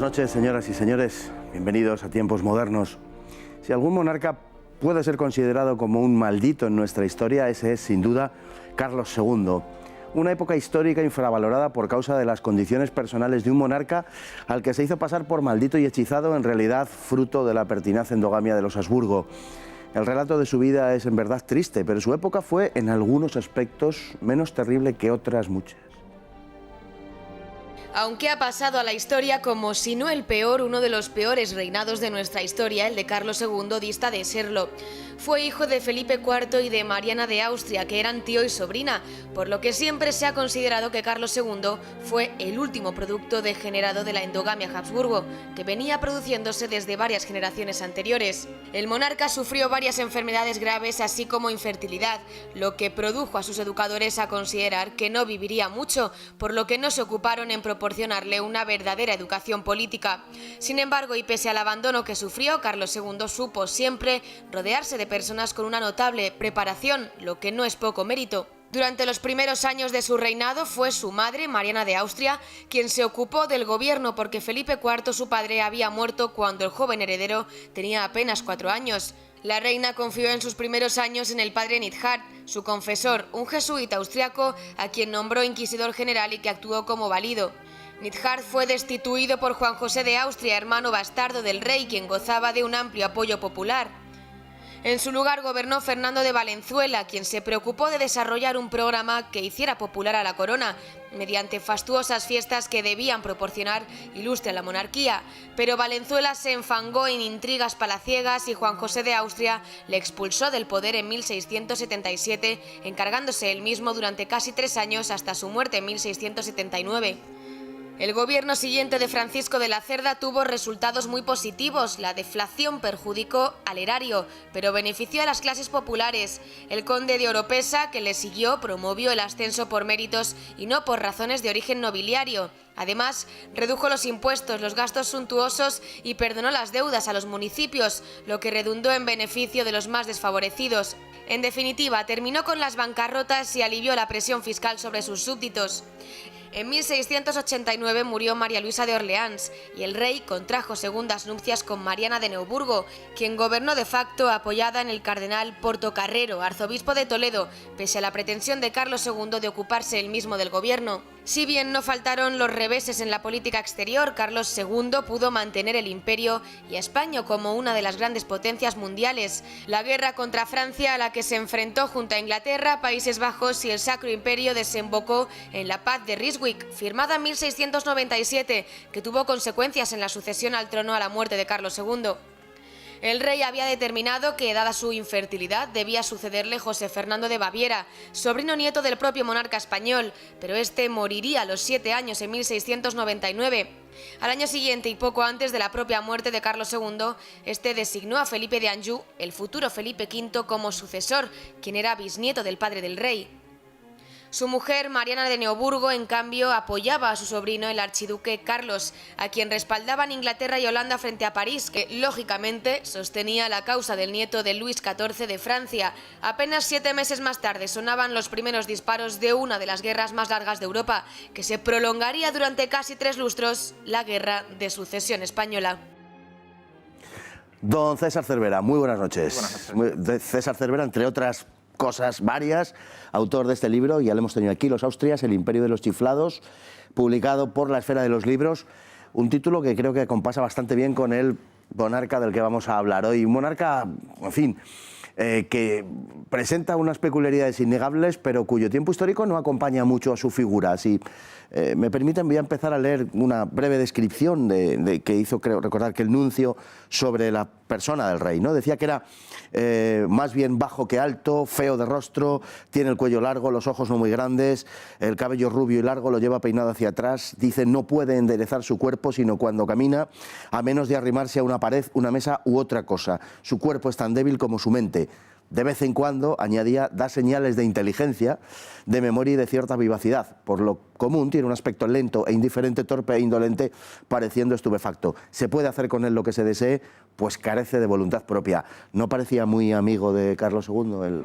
Buenas noches, señoras y señores. Bienvenidos a Tiempos Modernos. Si algún monarca puede ser considerado como un maldito en nuestra historia, ese es, sin duda, Carlos II. Una época histórica infravalorada por causa de las condiciones personales de un monarca al que se hizo pasar por maldito y hechizado, en realidad fruto de la pertinaz endogamia de los Habsburgo. El relato de su vida es en verdad triste, pero su época fue, en algunos aspectos, menos terrible que otras muchas. Aunque ha pasado a la historia como si no el peor, uno de los peores reinados de nuestra historia, el de Carlos II, dista de serlo. Fue hijo de Felipe IV y de Mariana de Austria, que eran tío y sobrina, por lo que siempre se ha considerado que Carlos II fue el último producto degenerado de la endogamia Habsburgo, que venía produciéndose desde varias generaciones anteriores. El monarca sufrió varias enfermedades graves, así como infertilidad, lo que produjo a sus educadores a considerar que no viviría mucho, por lo que no se ocuparon en proporcionarle una verdadera educación política. Sin embargo, y pese al abandono que sufrió, Carlos II supo siempre rodearse de personas con una notable preparación, lo que no es poco mérito. Durante los primeros años de su reinado fue su madre, Mariana de Austria, quien se ocupó del gobierno porque Felipe IV, su padre, había muerto cuando el joven heredero tenía apenas 4 años. La reina confió en sus primeros años en el padre Nithard, su confesor, un jesuita austriaco a quien nombró inquisidor general y que actuó como valido. Nithard fue destituido por Juan José de Austria, hermano bastardo del rey, quien gozaba de un amplio apoyo popular. En su lugar gobernó Fernando de Valenzuela, quien se preocupó de desarrollar un programa que hiciera popular a la corona, mediante fastuosas fiestas que debían proporcionar ilustre a la monarquía. Pero Valenzuela se enfangó en intrigas palaciegas y Juan José de Austria le expulsó del poder en 1677, encargándose él mismo durante casi 3 años hasta su muerte en 1679. El gobierno siguiente de Francisco de la Cerda tuvo resultados muy positivos. La deflación perjudicó al erario, pero benefició a las clases populares. El conde de Oropesa, que le siguió, promovió el ascenso por méritos y no por razones de origen nobiliario. Además, redujo los impuestos, los gastos suntuosos y perdonó las deudas a los municipios, lo que redundó en beneficio de los más desfavorecidos. En definitiva, terminó con las bancarrotas y alivió la presión fiscal sobre sus súbditos. En 1689 murió María Luisa de Orleans y el rey contrajo segundas nupcias con Mariana de Neuburgo, quien gobernó de facto apoyada en el cardenal Portocarrero, arzobispo de Toledo, pese a la pretensión de Carlos II de ocuparse él mismo del gobierno. Si bien no faltaron los reveses en la política exterior, Carlos II pudo mantener el imperio y a España como una de las grandes potencias mundiales. La guerra contra Francia, a la que se enfrentó junto a Inglaterra, Países Bajos y el Sacro Imperio, desembocó en la Paz de Ryswick, firmada en 1697, que tuvo consecuencias en la sucesión al trono a la muerte de Carlos II. El rey había determinado que, dada su infertilidad, debía sucederle José Fernando de Baviera, sobrino nieto del propio monarca español, pero este moriría a los 7 años en 1699. Al año siguiente y poco antes de la propia muerte de Carlos II, este designó a Felipe de Anjou, el futuro Felipe V, como sucesor, quien era bisnieto del padre del rey. Su mujer, Mariana de Neuburgo, en cambio, apoyaba a su sobrino, el archiduque Carlos, a quien respaldaban Inglaterra y Holanda frente a París, que, lógicamente, sostenía la causa del nieto de Luis XIV de Francia. Apenas 7 meses más tarde sonaban los primeros disparos de una de las guerras más largas de Europa, que se prolongaría durante casi 3 lustros, la Guerra de Sucesión Española. Don César Cervera, muy buenas noches. Buenas noches. César Cervera, entre otras cosas varias, autor de este libro, ya lo hemos tenido aquí, Los Austrias, el imperio de los chiflados, publicado por la Esfera de los Libros, un título que creo que compasa bastante bien con el monarca del que vamos a hablar hoy. Un monarca, en fin, que presenta unas peculiaridades innegables, pero cuyo tiempo histórico no acompaña mucho a su figura. Si me permiten, voy a empezar a leer una breve descripción que hizo, creo recordar, que el nuncio sobre la persona del rey, ¿no? Decía que era más bien bajo que alto, feo de rostro, tiene el cuello largo, los ojos no muy grandes, el cabello rubio y largo lo lleva peinado hacia atrás, dice no puede enderezar su cuerpo sino cuando camina, a menos de arrimarse a una pared, una mesa u otra cosa. Su cuerpo es tan débil como su mente. De vez en cuando, añadía, da señales de inteligencia, de memoria y de cierta vivacidad. Por lo común tiene un aspecto lento e indiferente, torpe e indolente, pareciendo estupefacto. Se puede hacer con él lo que se desee, pues carece de voluntad propia. ¿No parecía muy amigo de Carlos II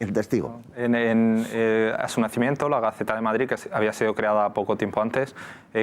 el testigo. A su nacimiento, la Gaceta de Madrid, que había sido creada poco tiempo antes,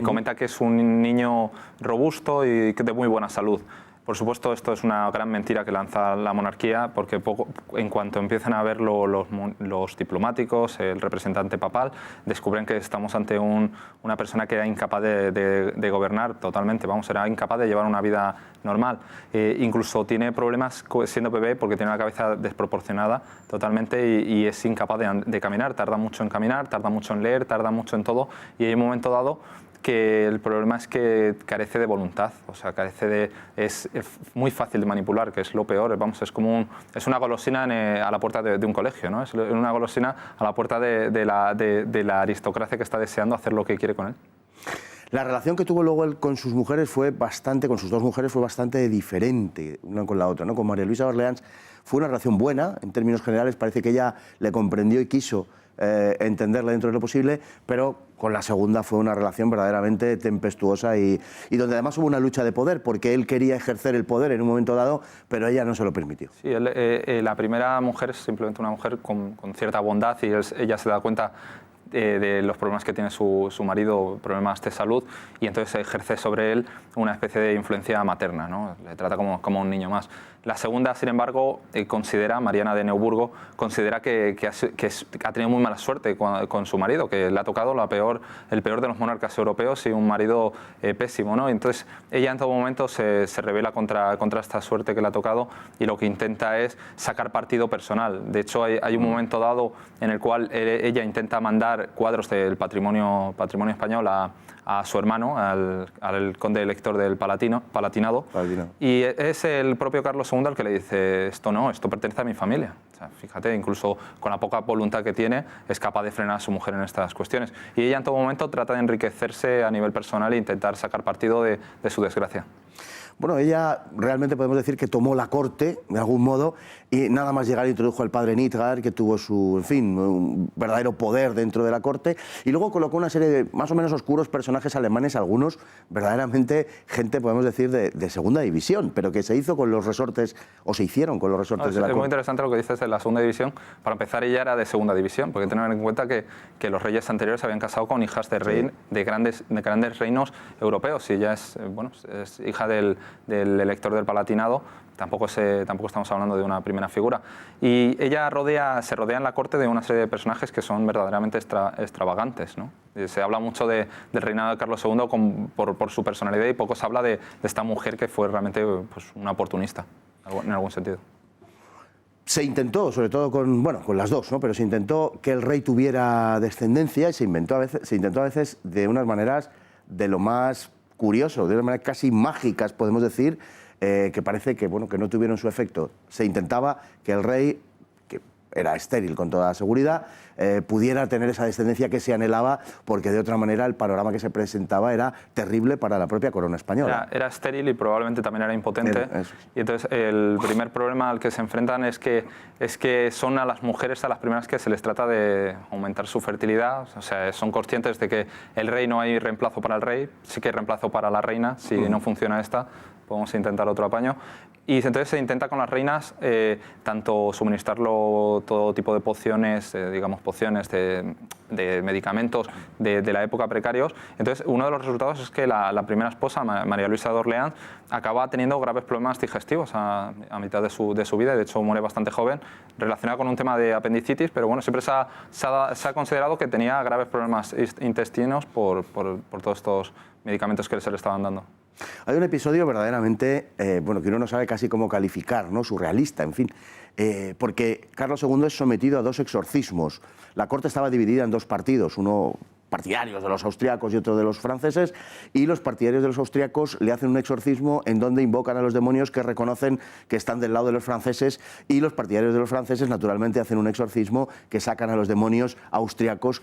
comenta que es un niño robusto y de muy buena salud. Por supuesto, esto es una gran mentira que lanza la monarquía, porque en cuanto empiezan a ver los diplomáticos, el representante papal, descubren que estamos ante una persona que era incapaz de gobernar totalmente, era incapaz de llevar una vida normal. Incluso tiene problemas siendo bebé porque tiene la cabeza desproporcionada totalmente y es incapaz de caminar, tarda mucho en caminar, tarda mucho en leer, tarda mucho en todo, y hay un momento dado que el problema es que carece de voluntad, o sea, es muy fácil de manipular, que es lo peor. Es una golosina a la puerta de un colegio, ¿no? Es una golosina a la puerta de la aristocracia que está deseando hacer lo que quiere con él. La relación que tuvo luego él con sus mujeres con sus dos mujeres fue bastante diferente una con la otra, ¿no? Con María Luisa de Orleans fue una relación buena, en términos generales parece que ella le comprendió y quiso entenderla dentro de lo posible, pero con la segunda fue una relación verdaderamente tempestuosa y donde además hubo una lucha de poder, porque él quería ejercer el poder en un momento dado, pero ella no se lo permitió. Sí, la primera mujer es simplemente una mujer con cierta bondad y ella se da cuenta de los problemas que tiene su marido, problemas de salud, y entonces ejerce sobre él una especie de influencia materna, ¿no? Le trata como un niño más. La segunda, sin embargo, Mariana de Neuburgo, considera que ha tenido muy mala suerte con su marido, que le ha tocado el peor de los monarcas europeos y un marido pésimo, ¿no? Entonces, ella en todo momento se revela contra esta suerte que le ha tocado y lo que intenta es sacar partido personal. De hecho, hay un momento dado en el cual ella intenta mandar cuadros del patrimonio español a su hermano, al conde elector del Palatinado. Y es el propio Carlos II el que le dice, esto pertenece a mi familia. O sea, fíjate, incluso con la poca voluntad que tiene, es capaz de frenar a su mujer en estas cuestiones. Y ella en todo momento trata de enriquecerse a nivel personal e intentar sacar partido de su desgracia. Bueno, ella realmente podemos decir que tomó la corte, de algún modo, y nada más llegar introdujo al padre Nidgard, que tuvo un verdadero poder dentro de la corte, y luego colocó una serie de más o menos oscuros personajes alemanes, algunos verdaderamente gente, podemos decir, de segunda división, pero que se hizo con los resortes, o se hicieron con los resortes de la corte. Es muy interesante lo que dices de la segunda división. Para empezar, ella era de segunda división, porque tener en cuenta que los reyes anteriores se habían casado con hijas de grandes reinos europeos, y ella es hija del elector del Palatinado. Tampoco estamos hablando de una primera figura. Y ella se rodea en la corte de una serie de personajes que son verdaderamente extravagantes, ¿no? Se habla mucho del reinado de Carlos II por su personalidad y poco se habla de esta mujer que fue realmente una oportunista, en algún sentido. Se intentó, sobre todo con las dos, ¿no? Pero se intentó que el rey tuviera descendencia y se intentó a veces de unas maneras de lo más curioso, de unas maneras casi mágicas, podemos decir, que parece que no tuvieron su efecto. Se intentaba que el rey, que era estéril con toda seguridad, pudiera tener esa descendencia que se anhelaba, porque de otra manera el panorama que se presentaba era terrible para la propia corona española. Era estéril y probablemente también era impotente. Y entonces el primer problema al que se enfrentan es que son a las mujeres a las primeras que se les trata de aumentar su fertilidad. O sea, son conscientes de que el rey no hay reemplazo para el rey, sí que hay reemplazo para la reina. Si no funciona esta, podemos intentar otro apaño. Y entonces se intenta con las reinas tanto suministrarlo todo tipo de pociones, pociones de medicamentos de la época precarios. Entonces, uno de los resultados es que la primera esposa, María Luisa de Orleans, acaba teniendo graves problemas digestivos a mitad de su vida, y de hecho muere bastante joven, relacionada con un tema de apendicitis, pero bueno, siempre se ha considerado que tenía graves problemas intestinos por todos estos medicamentos que se le estaban dando. Hay un episodio verdaderamente, que uno no sabe casi cómo calificar, ¿no? Surrealista, en fin, porque Carlos II es sometido a dos exorcismos. La corte estaba dividida en dos partidos, uno partidarios de los austriacos y otro de los franceses, y los partidarios de los austriacos le hacen un exorcismo en donde invocan a los demonios que reconocen que están del lado de los franceses, y los partidarios de los franceses naturalmente hacen un exorcismo que sacan a los demonios austriacos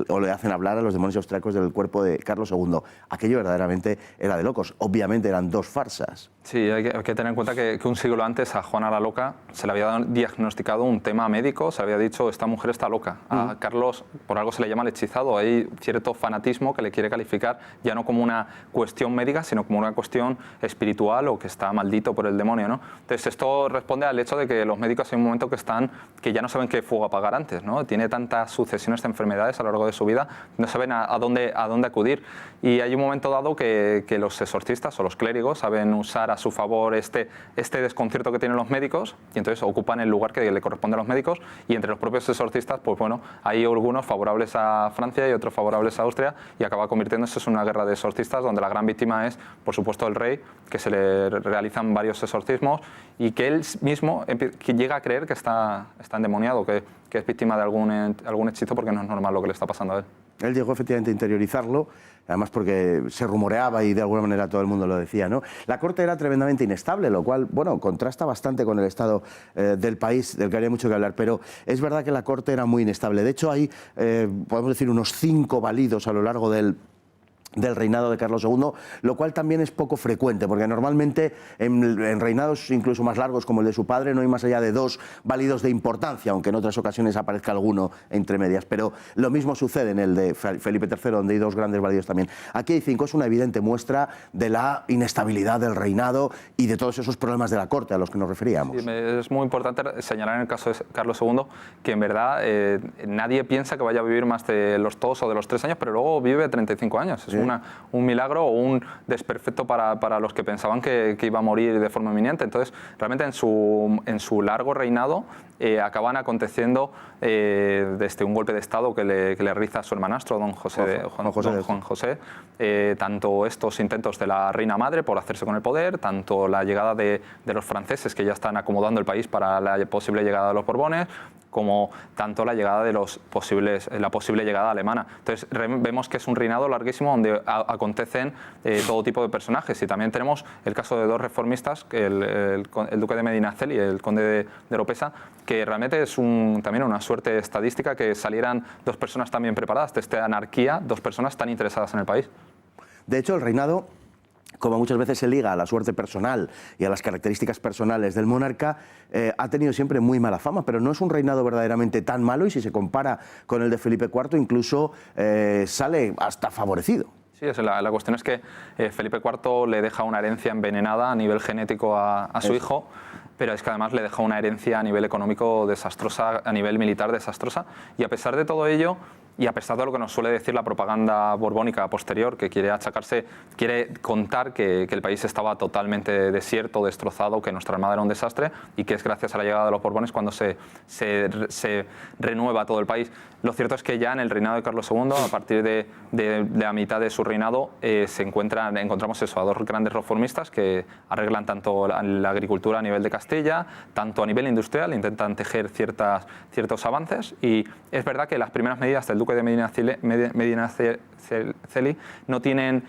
o le hacen hablar a los demonios austriacos del cuerpo de Carlos II. Aquello verdaderamente era de locos. Obviamente eran dos farsas. Sí, hay que tener en cuenta que un siglo antes a Juana la Loca se le había diagnosticado un tema médico, se había dicho esta mujer está loca. A Carlos por algo se le llama el hechizado, hay cierto fanatismo que le quiere calificar ya no como una cuestión médica, sino como una cuestión espiritual o que está maldito por el demonio, ¿no? Entonces esto responde al hecho de que los médicos hay un momento que ya no saben qué fuego apagar antes, ¿no? Tiene tantas sucesiones de enfermedades a lo largo de su vida, no saben a dónde acudir. Y hay un momento dado que los exorcistas o los clérigos saben usar a su favor este desconcierto que tienen los médicos y entonces ocupan el lugar que le corresponde a los médicos y entre los propios exorcistas, pues bueno, hay algunos favorables a Francia y otros favorables a Austria y acaba convirtiéndose en una guerra de exorcistas donde la gran víctima es, por supuesto, el rey, que se le realizan varios exorcismos y que él mismo que llega a creer que está endemoniado, que es víctima de algún hechizo porque no es normal lo que le está pasando a él. Él llegó efectivamente a interiorizarlo, además porque se rumoreaba y de alguna manera todo el mundo lo decía, ¿no? La corte era tremendamente inestable, lo cual, bueno, contrasta bastante con el estado del país, del que habría mucho que hablar, pero es verdad que la corte era muy inestable. De hecho, hay, podemos decir, unos 5 válidos a lo largo del reinado de Carlos II, lo cual también es poco frecuente, porque normalmente en reinados incluso más largos como el de su padre no hay más allá de 2 válidos de importancia, aunque en otras ocasiones aparezca alguno entre medias, pero lo mismo sucede en el de Felipe III, donde hay 2 grandes válidos también. Aquí hay 5, es una evidente muestra de la inestabilidad del reinado y de todos esos problemas de la corte a los que nos referíamos. Sí, es muy importante señalar en el caso de Carlos II que en verdad nadie piensa que vaya a vivir más de los 2 o de los 3 años, pero luego vive 35 años. Es un milagro o un desperfecto para los que pensaban que iba a morir de forma inminente. Entonces, realmente en su largo reinado acaban aconteciendo desde un golpe de Estado que le realiza su hermanastro, don Juan José, tanto estos intentos de la reina madre por hacerse con el poder, tanto la llegada de los franceses que ya están acomodando el país para la posible llegada de los Borbones, como tanto la llegada de la posible llegada alemana. Entonces vemos que es un reinado larguísimo donde acontecen todo tipo de personajes y también tenemos el caso de 2 reformistas, el duque de Medinaceli y el conde de Oropesa, que realmente es también una suerte estadística que salieran 2 personas tan bien preparadas de esta anarquía, 2 personas tan interesadas en el país. De hecho, el reinado, como muchas veces se liga a la suerte personal y a las características personales del monarca, ha tenido siempre muy mala fama, pero no es un reinado verdaderamente tan malo y si se compara con el de Felipe IV incluso sale hasta favorecido. Sí, la cuestión es que Felipe IV le deja una herencia envenenada a nivel genético a su hijo, pero es que además le deja una herencia a nivel económico desastrosa, a nivel militar desastrosa, y a pesar de todo ello, y a pesar de lo que nos suele decir la propaganda borbónica posterior, que quiere contar que el país estaba totalmente desierto, destrozado, que nuestra armada era un desastre y que es gracias a la llegada de los Borbones cuando se renueva todo el país. Lo cierto es que ya en el reinado de Carlos II, a partir de la mitad de su reinado, encontramos eso, a 2 grandes reformistas que arreglan tanto la agricultura a nivel de Castilla, tanto a nivel industrial, intentan tejer ciertos avances, y es verdad que las primeras medidas del duque de Medinaceli no tienen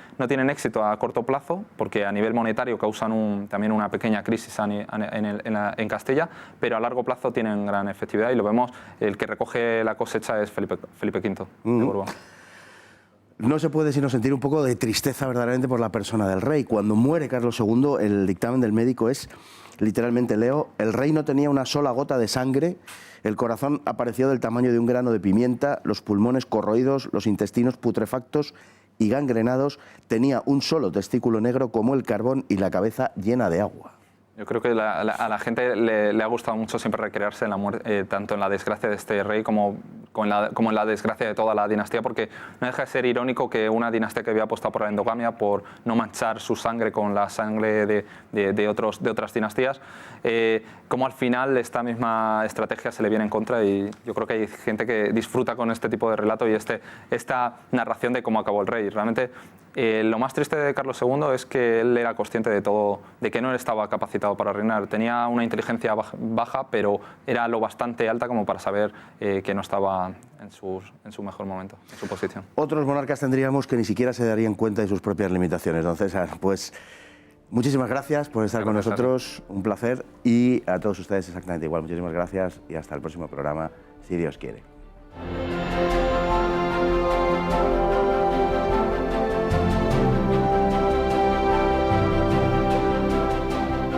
éxito a corto plazo porque a nivel monetario causan también una pequeña crisis en Castilla, pero a largo plazo tienen gran efectividad y lo vemos, el que recoge la cosecha es Felipe V de Borbón. No se puede sino sentir un poco de tristeza verdaderamente por la persona del rey. Cuando muere Carlos II, el dictamen del médico es, literalmente leo, el rey no tenía una sola gota de sangre, el corazón apareció del tamaño de un grano de pimienta, los pulmones corroídos, los intestinos putrefactos y gangrenados, tenía un solo testículo negro como el carbón y la cabeza llena de agua. Yo creo que a la gente le ha gustado mucho siempre recrearse en la muerte, tanto en la desgracia de este rey como en la desgracia de toda la dinastía, porque no deja de ser irónico que una dinastía que había apostado por la endogamia, por no manchar su sangre con la sangre de otras dinastías, como al final esta misma estrategia se le viene en contra, y yo creo que hay gente que disfruta con este tipo de relato y esta narración de cómo acabó el rey. Realmente lo más triste de Carlos II es que él era consciente de todo, de que no estaba capacitado para reinar. Tenía una inteligencia baja, pero era lo bastante alta como para saber que no estaba en su mejor momento, en su posición. Otros monarcas tendríamos que ni siquiera se darían cuenta de sus propias limitaciones. Don César, pues muchísimas gracias por estar con nosotros, un placer, y a todos ustedes exactamente igual. Muchísimas gracias y hasta el próximo programa, si Dios quiere.